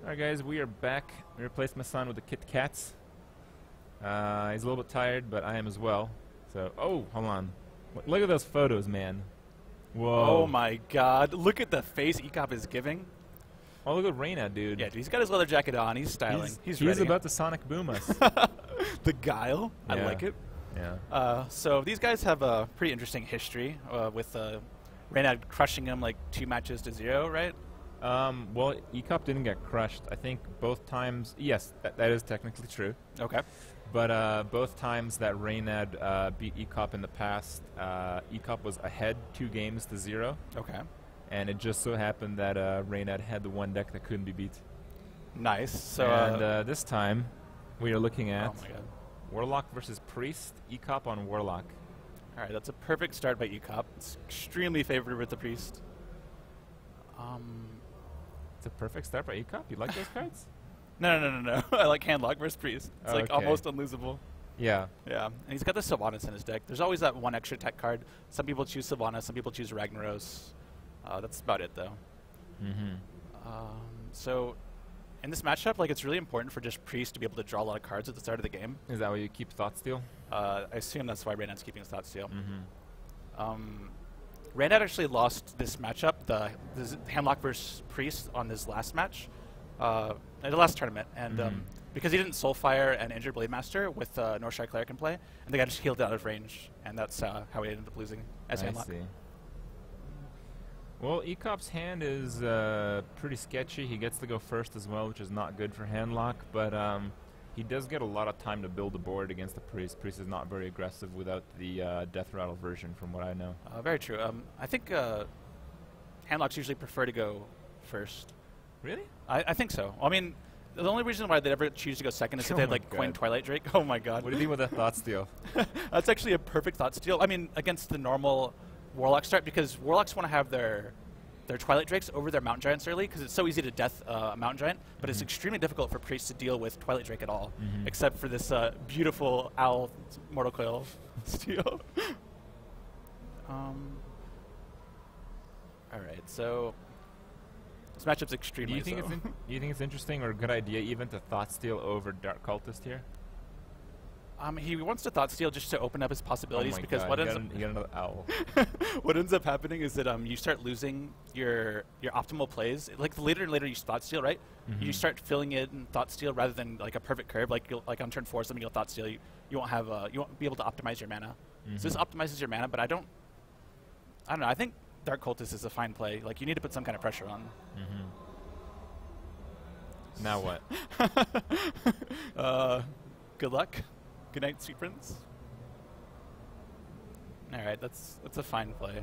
Alright guys, we are back. We replaced my son with the Kit Kats. He's a little bit tired, but I am as well. So, oh, hold on. Look at those photos, man. Whoa. Oh my god, look at the face Ekop is giving. Oh, look at Reynad, dude. Yeah, dude, he's got his leather jacket on, he's styling. He's ready. about to Sonic Boom us. The guile, Yeah. I like it. Yeah. So these guys have a pretty interesting history with Reynad crushing him like 2 matches to 0, right? Well, Ekop didn't get crushed. I think both times, yes, that is technically true. Okay. But both times that Reynad beat Ekop in the past, Ekop was ahead 2 games to 0. Okay. And it just so happened that Reynad had the one deck that couldn't be beat. Nice. So and this time, we are looking at oh my god. Warlock versus Priest, Ekop on Warlock. Alright, that's a perfect start by Ekop. It's extremely favored with the Priest. It's a perfect start by Ekop? You like those cards? No. I like Handlock versus Priest. It's like Okay. almost unlosable. Yeah. Yeah, and he's got the Sylvanas in his deck. There's always that one extra tech card. Some people choose Sylvanas, some people choose Ragnaros. That's about it, though. So, in this matchup, like, it's really important for just Priest to be able to draw a lot of cards at the start of the game. Is that why you keep Thoughtsteal? I assume that's why Reynad's keeping his Thoughtsteal. Reynad actually lost this matchup, the Handlock versus Priest, on his last match, at the last tournament, and because he didn't Soulfire and injure Blade Master with Northshire Cleric in play, and the guy just healed out of range, and that's how he ended up losing as Handlock. I see. Well, Ekop's hand is pretty sketchy. He gets to go first as well, which is not good for Handlock, but he does get a lot of time to build a board against the Priest. Priest is not very aggressive without the Death Rattle version, from what I know. Very true. I think Handlocks usually prefer to go first. Really? I think so. I mean, the only reason why they'd ever choose to go second is if they had like Coin Twilight Drake. Oh my god. What do you mean with that Thoughtsteal? That's actually a perfect Thoughtsteal. I mean, against the normal Warlock start, because Warlocks want to have their Twilight Drakes over their Mountain Giants early, because it's so easy to death a Mountain Giant, but it's extremely difficult for Priests to deal with Twilight Drake at all, except for this beautiful Owl Mortal Coil steal. Alright, so this matchup's extremely Do you think it's interesting or a good idea even to Thoughtsteal over Dark Cultist here? He wants to Thoughtsteal just to open up his possibilities, because God, what you ends got another owl. what ends up happening is that you start losing your optimal plays. Like the later and later you Thoughtsteal, right? You start filling it in Thoughtsteal rather than like a perfect curve. Like like on turn 4, something you'll Thoughtsteal. You won't have you won't be able to optimize your mana. So this optimizes your mana, but I don't know. I think Dark Cultist is a fine play. Like you need to put some kind of pressure on. Now what? Good luck. Good night, sweet prince. Alright, that's a fine play.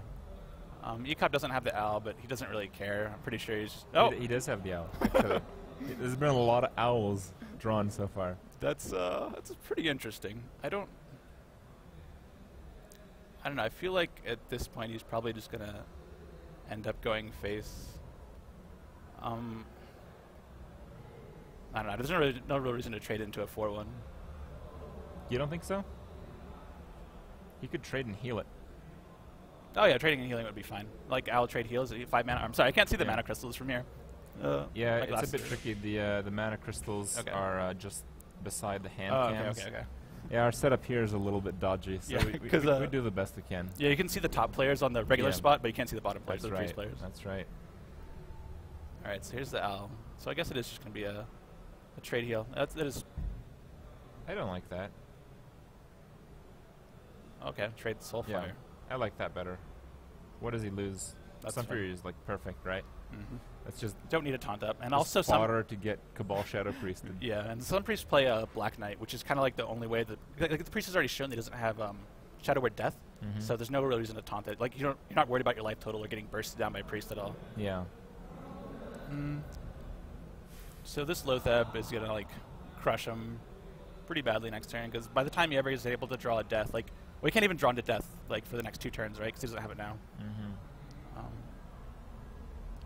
Ekop doesn't have the owl, but he doesn't really care. I'm pretty sure he's... Oh! He does have the owl. There's been a lot of owls drawn so far. That's pretty interesting. I don't know, I feel like at this point he's probably just gonna end up going face. I don't know, there's no real reason to trade into a 4-1. You don't think so? He could trade and heal it. Oh yeah, trading and healing would be fine. Like Owl trade heals, 5 mana. I'm sorry, I can't see the mana crystals from here. Yeah, it's a bit tricky. The mana crystals are just beside the hand cams. Okay. Yeah, our setup here is a little bit dodgy, so we do the best we can. Yeah, you can see the top players on the regular spot, but you can't see the bottom players, the priest players. That's right. Alright, so here's the Owl. So I guess it is just going to be a trade heal. That is... I don't like that. Okay, trade Soulfire. Yeah, I like that better. What does he lose? Sunfury is like perfect, right? That's just don't need a taunt up, and just also fodder to get Cabal Shadow Priested. Yeah, and some priests play a Black Knight, which is kind of like the only way that like the priest has already shown that he doesn't have Shadow Word Death, so there's no real reason to taunt it. Like you're not worried about your life total or getting bursted down by priest at all. Yeah. So this Lotheb is gonna like crush him pretty badly next turn, because by the time he ever is able to draw a death, like well, he can't even draw into death like for the next 2 turns, right? Because he doesn't have it now.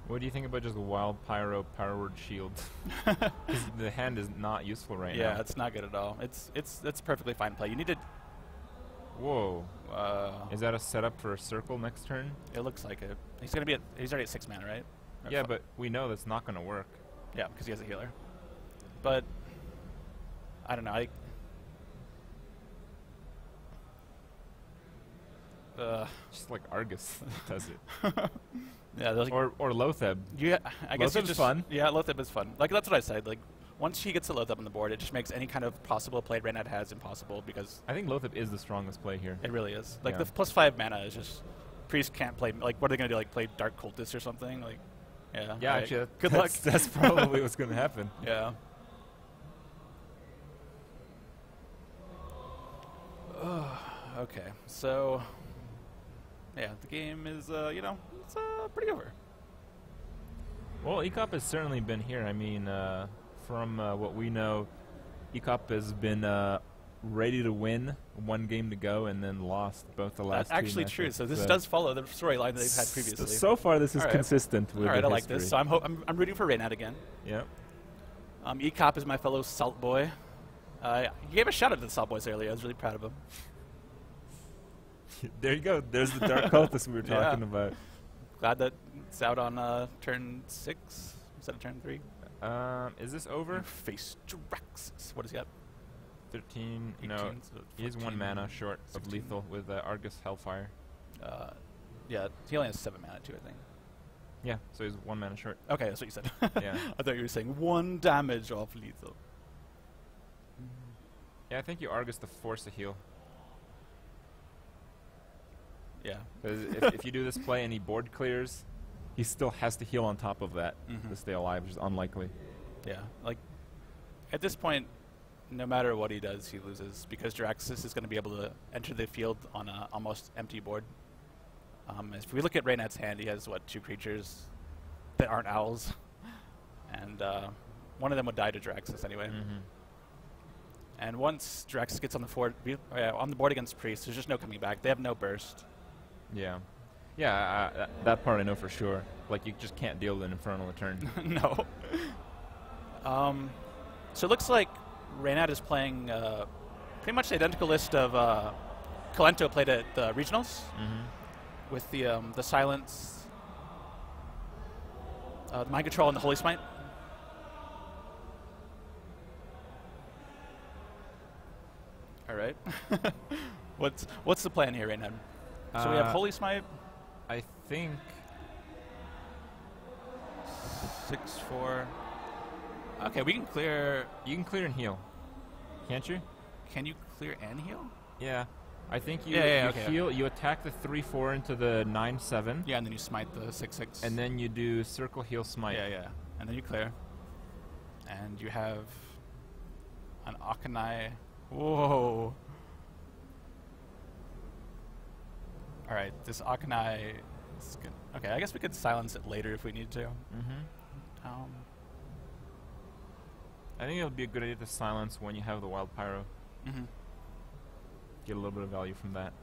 What do you think about just Wild Pyro Power Word Shield? The hand is not useful right now. Yeah, it's not good at all. It's a perfectly fine play. You need to... Whoa. Is that a setup for a circle next turn? It looks like it. He's gonna be he's already at 6 mana, right? Yeah, but we know that's not going to work. Yeah, because he has a healer. But I don't know. Just like Argus does it. Yeah, like or Lotheb. yeah, I guess Lotheb's just fun. Yeah, Lotheb is fun. Like that's what I said. Like once he gets the Lotheb on the board, it just makes any kind of possible play Reynad has impossible because I think Lotheb is the strongest play here. it really is. Like Yeah. the +5 mana is just priest can't play. Like what are they gonna do? Like play Dark Cultist or something? Like yeah. Yeah, right. actually, Good luck. That's probably what's going to happen. Yeah. Okay, so yeah, the game is you know, it's pretty over. Well, Ekop has certainly been here. I mean, from what we know, Ekop has been ready to win, one game to go, and then lost both the last That's actually two true. matchups. So this does follow the storyline that they've had previously. So far, this is All right. consistent with All right, the I like this. So history. I'm rooting for Reynad again. Yep. Ekop is my fellow Salt Boy. He gave a shout out to the Salt Boys earlier. I was really proud of him. There you go. There's the Dark Cultist we were talking about. Glad that it's out on turn 6 instead of turn 3. Is this over? Face Draxus. What does he got? 13. 18, No, so he is 1 14, mana short 16. of lethal with Argus Hellfire. Yeah, he only has 7 mana too, I think. Yeah, so he's 1 mana short. Okay, that's what you said. Yeah. I thought you were saying 1 damage off lethal. Yeah, I think you Argus to force a heal. Yeah. 'Cause if you do this play and he board clears, he still has to heal on top of that Mhm. to stay alive, which is unlikely. Yeah, like at this point, no matter what he does, he loses because Draxus is going to be able to enter the field on an almost empty board. If we look at Reynad's hand, he has what, 2 creatures that aren't owls, and one of them would die to Draxus anyway. Mm-hmm. And once Draxus gets on the board against Priest, there's just no coming back. They have no burst. Yeah. Yeah, that part I know for sure. Like, you just can't deal with an Infernal a turn. No. So it looks like Reynad is playing pretty much the identical list of Kalento played at the regionals with the silence, the mind control, and the holy smite. All right. What's the plan here, Reynad? So we have holy smite. I think 6/4. Okay, we can clear. you can clear and heal. Can't you? Can you clear and heal? Yeah. I think you, Yeah, you okay. heal, you attack the 3/4 into the 9/7. Yeah, and then you smite the 6/6. And then you do circle heal smite. Yeah, and then you clear. And you have an Akanai. Whoa. All right, this Akanai is good. Okay, I guess we could silence it later if we need to. I think it would be a good idea to silence when you have the Wild Pyro. Get a little bit of value from that.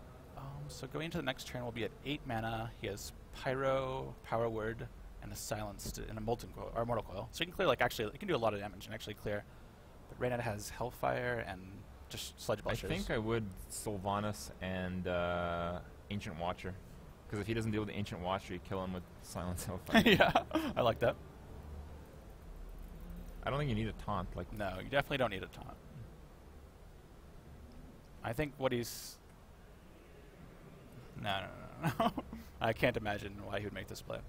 So going into the next turn, we'll be at 8 mana. He has Pyro, Power Word, and a Silenced and a Molten Coil, or Mortal Coil. So you can clear, like, actually, it can do a lot of damage and actually clear. But Reynad has Hellfire and just Sludge I Belchers. think I would Sylvanas and Ancient Watcher. Because if he doesn't deal with the Ancient Watcher, you kill him with Silence Hellfire. Yeah, I like that. I don't think you need a taunt. Like, No, you definitely don't need a taunt. I think what he's... No. I can't imagine why he would make this play.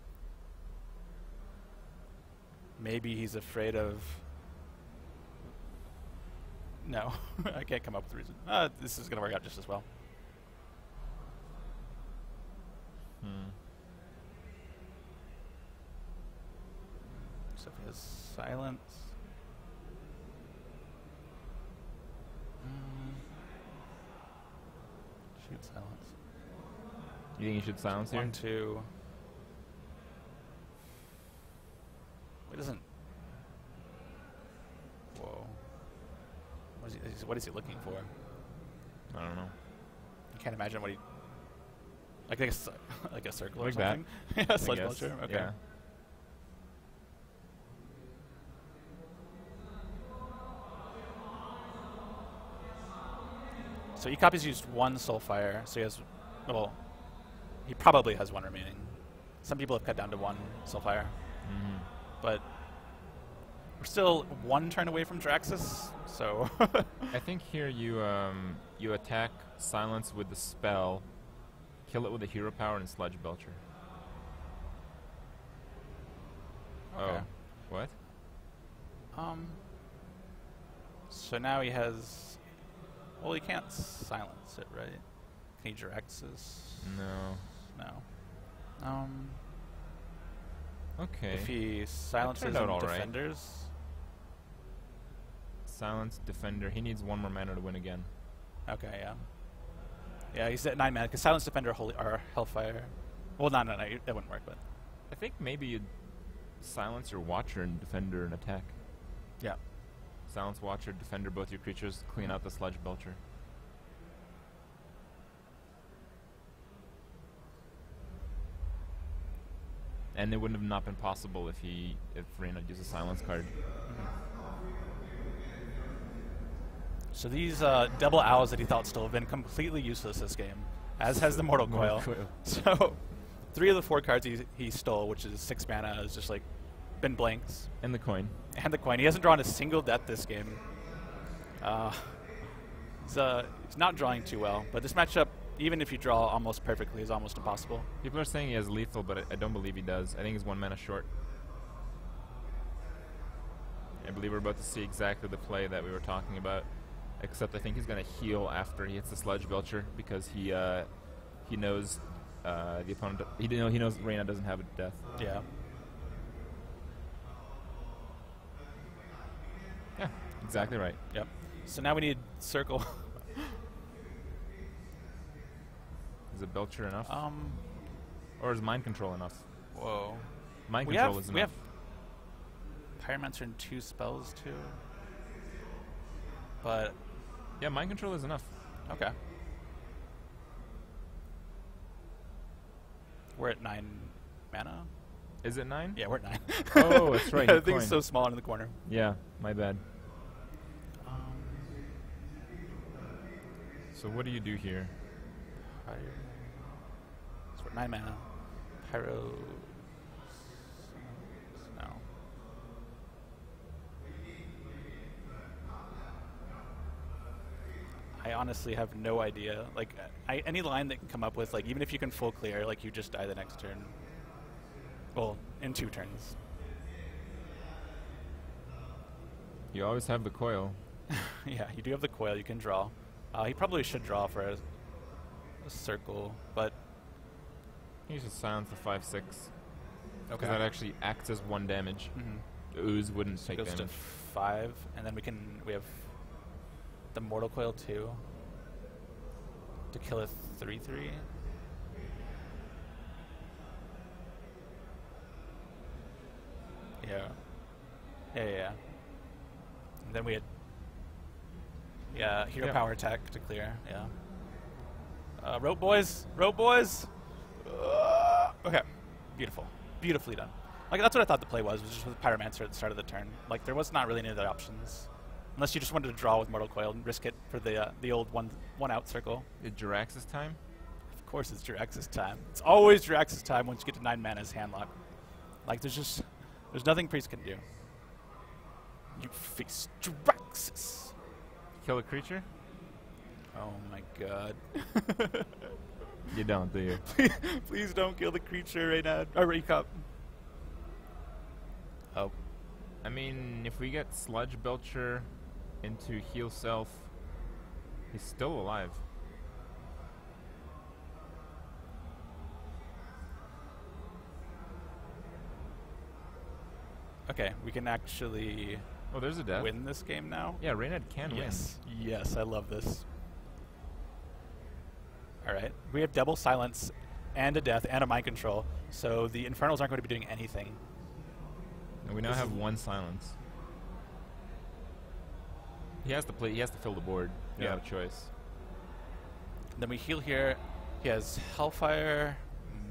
Maybe he's afraid of... No, I can't come up with a reason. This is going to work out just as well. So if he has Silence... Shoot Silence. you think you should silence here? 1, 2... It doesn't... Whoa. What is he looking for? I don't know. I can't imagine what he... Like a circle or Like that. something? Yeah, I Sludge guess. Belcher. Okay. Yeah. So Ekop has used 1 Soulfire, so he has... Well, he probably has 1 remaining. Some people have cut down to 1 Soulfire. But We're still one turn away from Jiraxis, so... I think here you you attack Silence with the spell, kill it with a hero power and Sludge Belcher. Okay. Oh, what? So now he has... Well, he can't silence it, right? Can he Jiraxis? No. No. Okay. If he silences out all right. defenders... Silence Defender. He needs 1 more mana to win again. Okay, yeah. Yeah, he's at 9 mana, because Silence Defender or Hellfire... Well, no, that wouldn't work, but... I think maybe you'd silence your Watcher and Defender and attack. Yeah. Silence Watcher, Defender, both your creatures, clean out the Sludge Belcher. And it wouldn't have not been possible if Reynad used a Silence card. So these double owls that he thought still have been completely useless this game, as has the Mortal Coil. So 3 of the 4 cards he stole, which is 6 mana, has just like been blanks. And the coin. And the coin. He hasn't drawn a single death this game. He's not drawing too well, but this matchup, even if you draw almost perfectly, is almost impossible. People are saying he has lethal, but I don't believe he does. I think he's 1 mana short. I believe we're about to see exactly the play that we were talking about. Except I think he's going to heal after he hits the Sludge Belcher because he knows the opponent. He knows Reynad doesn't have a death. Yeah. Yeah, exactly right. Yep. So now we need Circle. Is a Belcher enough? Or is Mind Control enough? Whoa. Mind Control is enough. We have Pyromancer and 2 spells too. But yeah, Mind Control is enough. okay. We're at 9 mana. Is it 9? Yeah, we're at 9. Oh, that's right. The thing's so small in the corner. Yeah, my bad. So what do you do here? So we're at 9 mana. Pyro. No. I honestly have no idea. Like, any line that can come up with, like, even if you can full clear, like, you just die the next turn. Well, in 2 turns. You always have the coil. Yeah, you do have the coil. You can draw. He probably should draw for a circle, but... You should silence the 5/6. Okay. That actually acts as 1 damage. The ooze wouldn't take goes damage. to 5, and then we have the Mortal Coil 2 to kill a 3/3. Yeah. Yeah. And then we had hero power attack to clear. Yeah. Rope boys. Okay. Beautifully done. Like, that's what I thought the play was just with Pyromancer at the start of the turn. Like, there was not really any other options. Unless you just wanted to draw with Mortal Coil and risk it for the old one out circle. Is Jiraxis time? Of course it's Jiraxis time. It's always Jiraxis time once you get to 9 mana's handlock. Like, there's nothing Priest can do. You face Jiraxis. Kill a creature? Oh my god. You don't, do you? Please don't kill the creature, Reynad. Or Ekop. Oh. I mean, if we get Sludge Belcher into heal self, he's still alive. Okay, we can actually Oh, there's a death. win this game now. Yeah, Reynad can Yes, I love this. Alright, we have double silence and a death and a mind control, so the Infernals aren't going to be doing anything. And we now have 1 silence. He has to play. He has to fill the board. You have a choice. Then we heal here. He has Hellfire,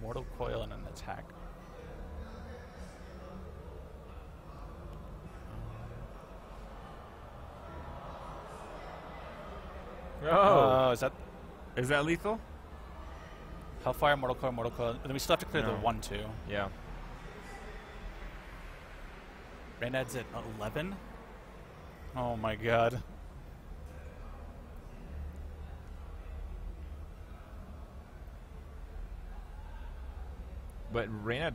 Mortal Coil, and an attack. Oh, is that lethal? Hellfire, Mortal Coil, and then we still have to clear the 1/2. Yeah. Reynad's at 11. Oh my god. But Reynad,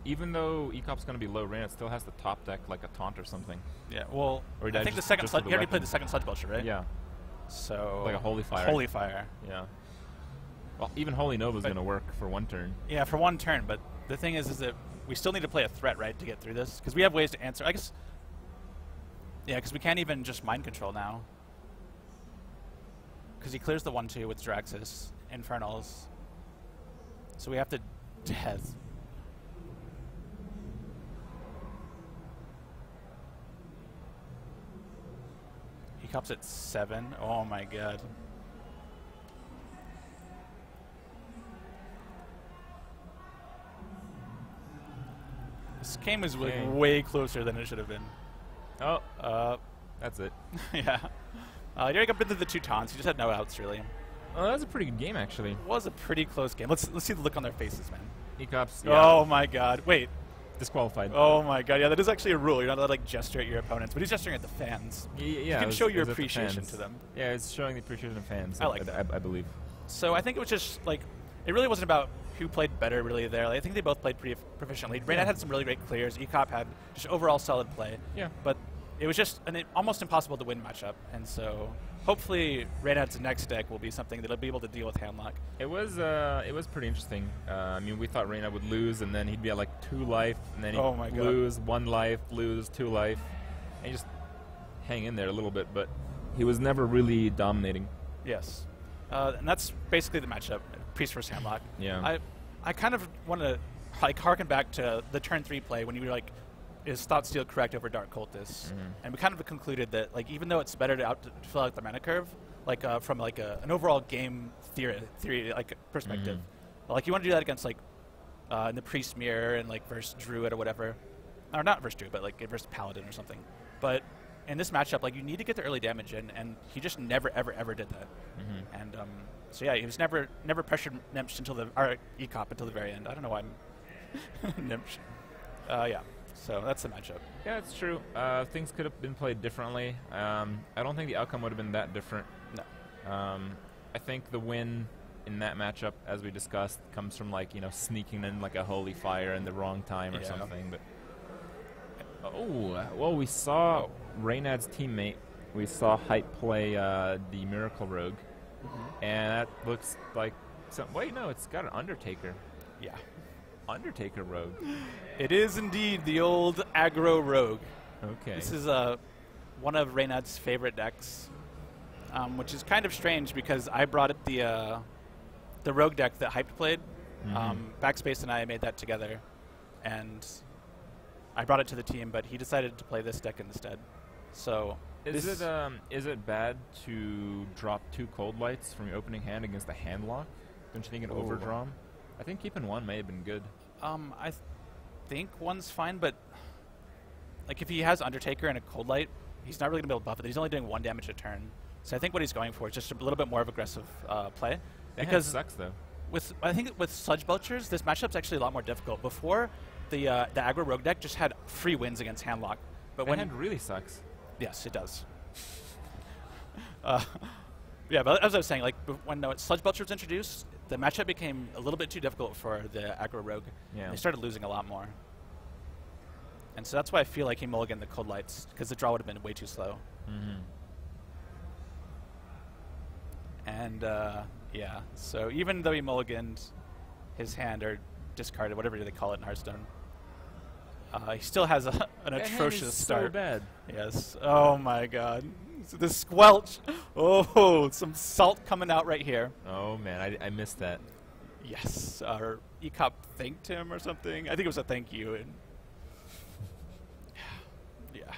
even though Ekop's going to be low, Reynad still has the top deck like a taunt or something. Yeah, well, Or I think the second sludge, he already played the second Sludge Belcher, right? Yeah. So Like a Holy Fire. Holy Fire. Yeah. Well, even Holy Nova's going to work for one turn. Yeah, for one turn, but the thing is that we still need to play a threat, right, to get through this? Because we have ways to answer. I guess. Yeah, because we can't even just mind control now. Because he clears the 1/2 with Draxus, Infernals. So we have to death. He cops at 7. Oh my god. This game is like way closer than it should have been. Oh, that's it. Yeah. You already got into the 2 taunts. You just had no outs, really. Oh, that was a pretty good game, actually. It was a pretty close game. Let's see the look on their faces, man. Ekop's, Oh my god. Wait. disqualified. Oh my god. Yeah, that is actually a rule. You're not allowed to like gesture at your opponents, but he's gesturing at the fans. Yeah, you can show your appreciation to them. Yeah, it's showing the appreciation of fans. I like that. I believe. So I think it was just like, it really wasn't about who played better really there. Like, I think they both played pretty proficiently. Reynad had some really great clears. Ekop had just overall solid play. Yeah. But it was just an almost impossible to win matchup, and so hopefully Reynad's next deck will be something that'll be able to deal with handlock. It was pretty interesting. I mean, we thought Reynad would lose, and then he'd be at like 2 life, and then he'd lose 1 life, lose 2 life, and he just hang in there a little bit. But he was never really dominating. Yes, and that's basically the matchup. Priest versus handlock. Yeah. I kind of want to like harken back to the turn 3 play when you were like, is Thought Steal correct over Dark Cultist? And we kind of concluded that like even though it's better to fill out the mana curve, like from like an overall game theory like perspective, like you want to do that against like in the Priest Mirror and like versus Druid or whatever, or not versus Druid, but like versus Paladin or something. But in this matchup, like you need to get the early damage in, and he just never ever did that. And so yeah, he was never pressured Nemsh until Ekop until the very end. I don't know why I'm Nemsh. Yeah. So that's the matchup. Yeah, it's true. Things could have been played differently. I don't think the outcome would have been that different. No. I think the win in that matchup, as we discussed, comes from like sneaking in like a Holy Fire in the wrong time or something. But well, we saw Reynad's teammate. We saw Hype play the Miracle Rogue, and that looks like wait, no, it's got an Undertaker. Yeah. Undertaker Rogue. It is indeed the old aggro Rogue. Okay. This is one of Reynad's favorite decks, which is kind of strange because I brought it the Rogue deck that Hyped played. Backspace and I made that together, and I brought it to the team, but he decided to play this deck instead. So is it bad to drop 2 Cold Lights from your opening hand against a handlock? Don't you think it overdraw 'em? I think keeping 1 may have been good. I think 1's fine, but like if he has Undertaker and a Cold Light, he's not really gonna be able to buff it. He's only doing 1 damage a turn, so I think what he's going for is just a little bit more of aggressive play. That because sucks though. I think with Sludge Belchers, this matchup's actually a lot more difficult. Before, the aggro Rogue deck just had free wins against handlock, but when hand really sucks. Yes, it does. Yeah, but as I was saying, like when Sludge Belcher was introduced, the matchup became a little bit too difficult for the aggro Rogue. Yeah. They started losing a lot more. And so that's why I feel like he mulliganed the Cold Lights, because the draw would have been way too slow. And yeah, so even though he mulliganed his hand, or discarded, whatever they call it in Hearthstone, he still has an atrocious start. So bad. Yes. Oh my god. The squelch. Oh, some salt coming out right here. Oh man, I missed that. Yes. Our Ekop thanked him or something. I think it was a thank you. And yeah.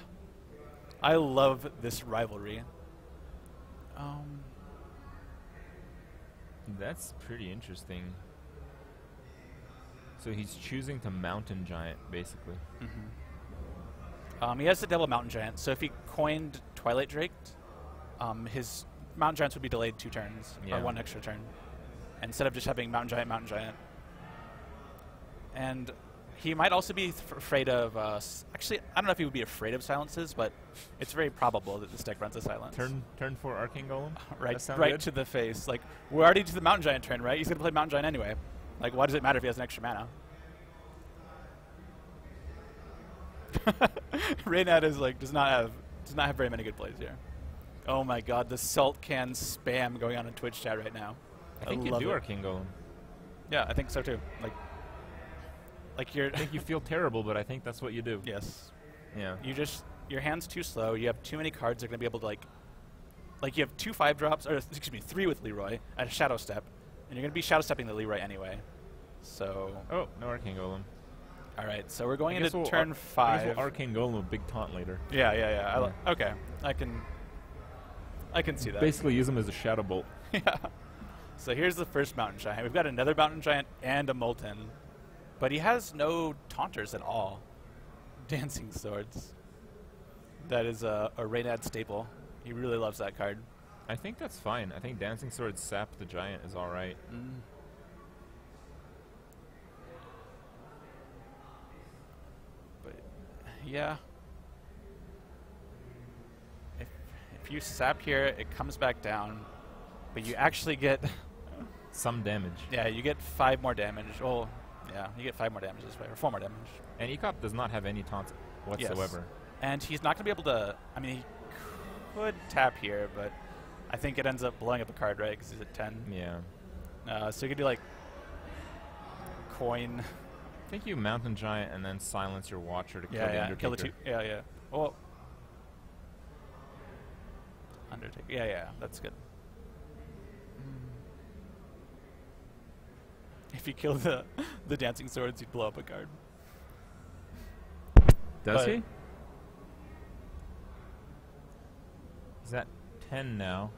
I love this rivalry. That's pretty interesting. So he's choosing to Mountain Giant, basically. He has the double Mountain Giant, so if he coined Twilight Drake, his Mountain Giants would be delayed 2 turns, or 1 extra turn, instead of just having Mountain Giant, Mountain Giant. And He might also be afraid of. Actually, I don't know if he would be afraid of silences, but it's very probable that this deck runs a silence. Turn 4 Arcane Golem. Right good? to the face. Like, we're already to the Mountain Giant turn, right? He's gonna play Mountain Giant anyway. Like, why does it matter if he has an extra mana? Reynad is like does not have very many good plays here. Oh my God, the salt can spam going on in Twitch chat right now. I think you do Arcane Golem. Yeah, I think so too. Like you're. I think you feel terrible, but I think that's what you do. Yes. Yeah. Your hand's too slow. You have too many cards that are gonna be able to like you have 2 5-drops, or excuse me, 3 with Leroy at a Shadow Step, and you're gonna be Shadow Stepping the Leroy anyway. So. Oh, no Arcane Golem. All right, so we're going into turn 5. I guess we'll Arcane Golem a big taunt later. Yeah. Okay, I can see that. Basically, use him as a Shadow Bolt. Yeah. So here's the first Mountain Giant. We've got another Mountain Giant and a Molten, but he has no taunters at all. Dancing Swords. That is a Reynad staple. He really loves that card. I think that's fine. I think Dancing Swords Sap the Giant is all right. Yeah. If you sap here, it comes back down, but you actually get some damage. Yeah, you get 5 more damage. Well, yeah, you get 5 more damage this way, or 4 more damage. And Ekop does not have any taunts whatsoever. Yes. And he's not going to be able to. I mean, he could tap here, but I think it ends up blowing up a card, right? Because he's at 10. Yeah. So you could do like coin. I think you Mountain Giant and then silence your Watcher to kill the Undertaker. Kill the 2. Yeah. Well, Undertaker. Yeah, that's good. If you kill the Dancing Swords, you'd blow up a card. Does he? He's at 10 now.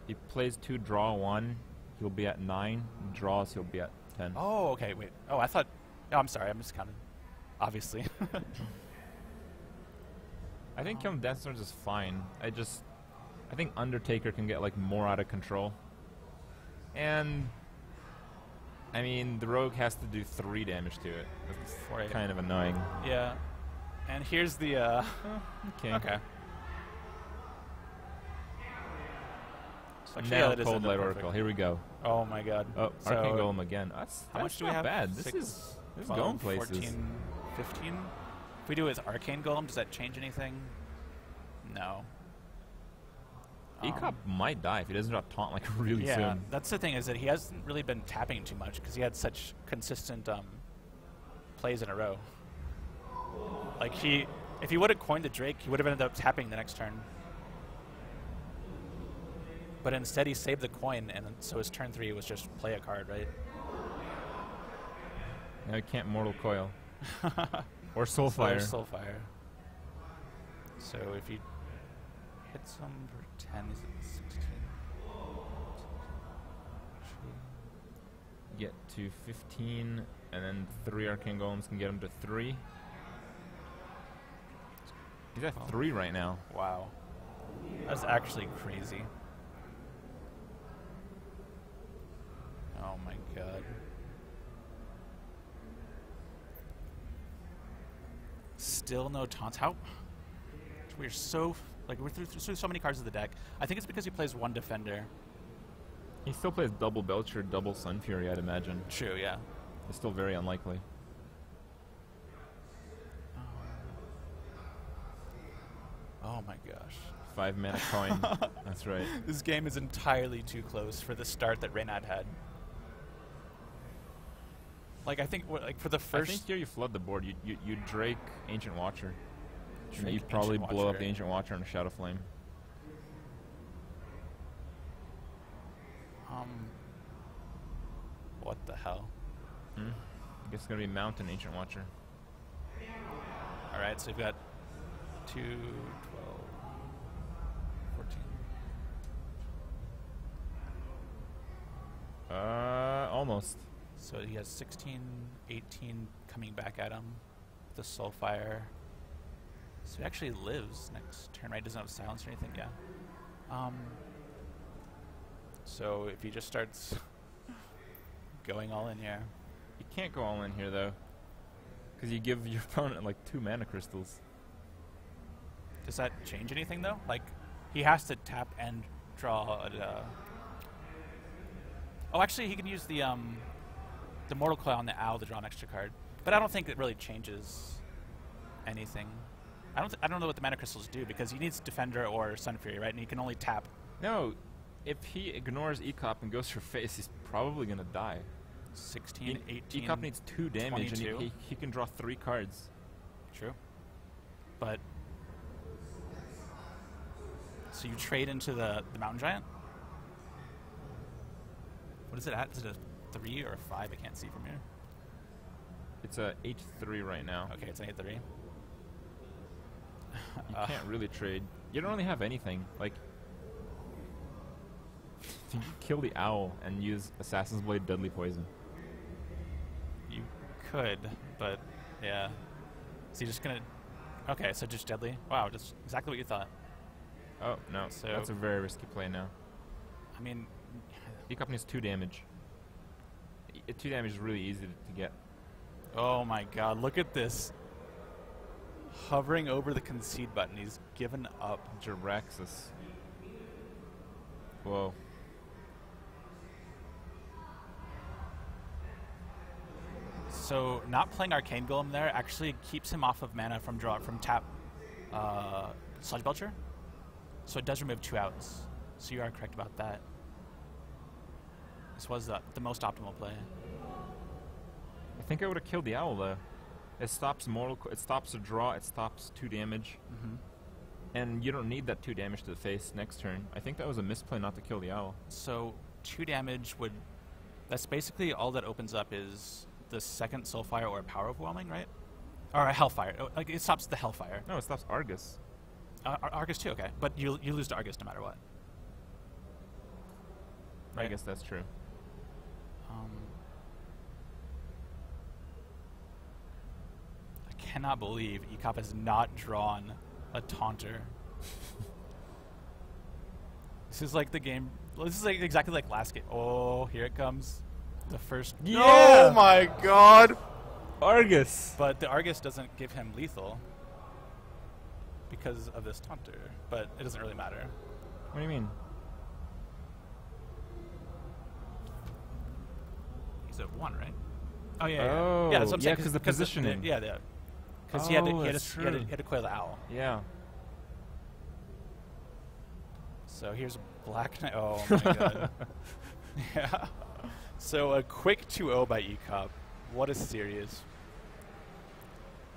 He plays 2, draw 1. He'll be at 9. Draws, he'll be at 10. Oh, okay, wait. Oh, I thought... Oh, I'm sorry, I'm just counting. Obviously. I think killing Dancing Swords is fine. I think Undertaker can get like more out of control. And I mean, the rogue has to do 3 damage to it. That's kind of annoying. Yeah. And here's the okay. So now Cold Light Oracle. Here we go. Oh my God. Oh, so Arcane Golem again. How much do we have? Bad. This is 12, going places. 14, 15. If we do his Arcane Golem, does that change anything? No. Ekop might die if he doesn't drop taunt like really soon. Yeah, that's the thing, is that he hasn't really been tapping too much because he had such consistent plays in a row. Like if he would have coined the Drake, he would have ended up tapping the next turn. But instead, he saved the coin, and so his turn 3 was just play a card, right? Now he can't Mortal Coil. Or Soulfire. Soulfire. So if you hit some for 10, is it 16? Get to 15, and then 3 Arcane Golems can get him to 3. He's at 3 right now. Wow. That's actually crazy. Oh my God. Still no taunts. How? We're so we're through so many cards of the deck. I think it's because he plays 1 defender. He still plays double Belcher, double Sun Fury, I'd imagine. True, yeah. It's still very unlikely. Oh my gosh. 5 mana coin. That's right. This game is entirely too close for the start that Reynad had. Like, I think for the first... I think here you flood the board. You Drake Ancient Watcher. Drake you probably blow up the Ancient Watcher on a Shadow Flame. What the hell? I guess it's going to be Mountain Ancient Watcher. Alright, so we've got 2, 12, 14. Almost. So he has 16, 18 coming back at him. The Soulfire. So he actually lives next turn, right? Doesn't have silence or anything, yeah. So if he just starts going all in here. You can't go all in here, though. Because you give your opponent like 2 mana crystals. Does that change anything though? Like, he has to tap and draw. Oh, actually, he can use the Mortal Coil on the Owl to draw an extra card. But I don't think it really changes anything. I don't know what the mana crystals do because he needs Defender or Sun Fury, right? And he can only tap. No, if he ignores Ekop and goes for face, he's probably gonna die. 16, 18. Ekop needs 2 damage, 22. and he can draw 3 cards. True. But so you trade into the Mountain Giant? What is it at? Is it a 3 or a 5? I can't see from here. It's a 8-3 right now. Okay, it's an 8-3. You can't really trade. You don't really have anything. Like, you kill the Owl and use Assassin's Blade Deadly Poison. You could, but yeah. So you're just gonna... Okay, so just Deadly. Wow, just exactly what you thought. Oh, no. So That's a very risky play now. I mean... Ekop needs 2 damage. 2 damage is really easy to get. Oh my god, look at this. Hovering over the concede button, he's given up. Jiraxis. Whoa. So not playing Arcane Golem there actually keeps him off of mana from tap Sludge Belcher. So it does remove 2 outs. So you are correct about that. This was the most optimal play. I think I would have killed the Owl though. It stops it stops a draw, it stops 2 damage. And you don't need that 2 damage to the face next turn. I think that was a misplay not to kill the Owl. So 2 damage would... That's basically all that opens up is the second Soulfire or Power Overwhelming, right? Or a Hellfire. Oh, like, it stops the Hellfire. No, it stops Argus. Argus too, okay. But you lose to Argus no matter what. Right? I guess that's true. I cannot believe Ekop has not drawn a Taunter. This is like the game. This is like exactly like last game. Oh, here it comes. The first. Yeah! Oh my god! Argus! But the Argus doesn't give him lethal because of this Taunter. But it doesn't really matter. What do you mean? He's at 1, right? Oh yeah. Oh, yeah. That's what I'm saying. because the positioning. Yeah. Because he had to coil the Owl. Yeah. So here's Black Knight. Oh my god. Yeah. So a quick 2-0 by Ekop. What a series.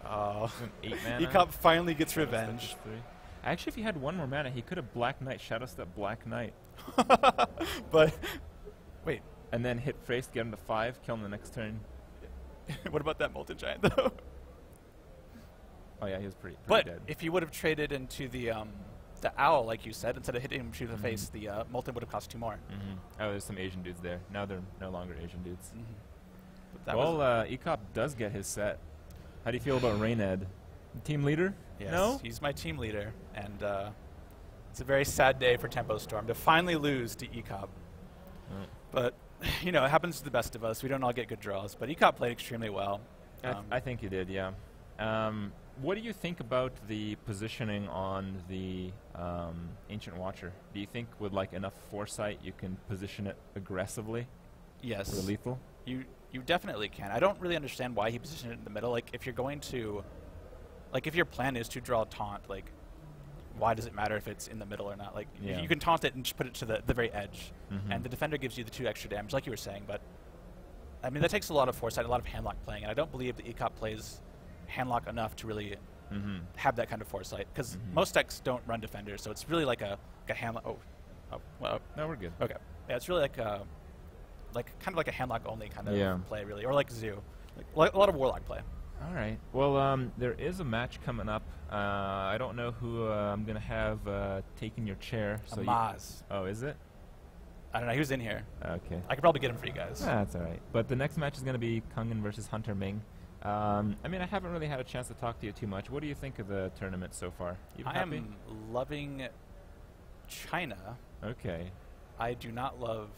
An 8 mana. Ekop finally gets revenge. Actually, if he had 1 more mana, he could have Black Knight, Shadow Step Black Knight. But wait. And then hit face, get him to 5, kill him the next turn. What about that Molten Giant though? Oh yeah, he was pretty But dead. if you would have traded into the Owl, like you said, instead of hitting him through the face, the Molten would have cost 2 more. Oh, there's some Asian dudes there. Now they're no longer Asian dudes. That Well, Ekop does get his set. How do you feel about Reynad? Team leader? Yes, No? he's my team leader, and it's a very sad day for Tempo Storm to finally lose to Ekop. But, you know, it happens to the best of us. We don't all get good draws, but Ekop played extremely well. I think he did, yeah. What do you think about the positioning on the Ancient Watcher? Do you think with like enough foresight you can position it aggressively? Yes. For lethal? You definitely can. I don't really understand why he positioned it in the middle. Like, if you're going to... Like, if your plan is to draw a taunt, like, why does it matter if it's in the middle or not? Like, you can taunt it and just put it to the very edge. And the defender gives you the 2 extra damage, like you were saying. But, I mean, that takes a lot of foresight, a lot of handlock playing. And I don't believe that Ekop plays handlock enough to really have that kind of foresight. Because most decks don't run defenders, so it's really like a handlock... Oh, well... No, we're good. Okay. Yeah, it's really like a... kind of like a handlock only kind of play, really, or like Zoo, like a lot of Warlock play. All right. Well, there is a match coming up. I don't know who I'm gonna have taking your chair. So Maz. Oh, is it? I don't know. He was in here. Okay. I could probably get him for you guys. That's all right. But the next match is gonna be Kungan versus Hunter Ming. I mean, I haven't really had a chance to talk to you too much. What do you think of the tournament so far? You happy? am loving China. Okay. I do not love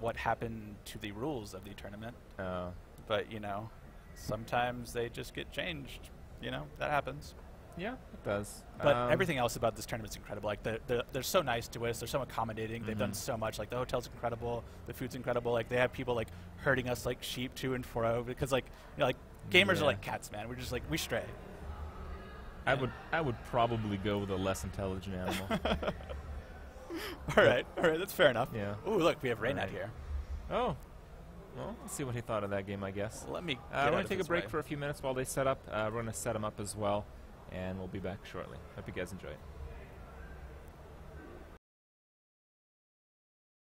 what happened to the rules of the tournament. But, you know, sometimes they just get changed. You know, that happens. Yeah, it does. But everything else about this tournament's incredible. Like they're so nice to us. They're so accommodating. They've done so much. Like the hotel's incredible. The food's incredible. Like they have people like herding us like sheep to and fro because like like gamers are like cats, man. We're just like we stray. I would probably go with a less intelligent animal. all right, that's fair enough. Yeah. Ooh, look, we have Reynad here. Oh. Well, let's see what he thought of that game, I guess. Let me. We're going to take a break for a few minutes while they set up. We're going to set them up as well, and we'll be back shortly. Hope you guys enjoy it.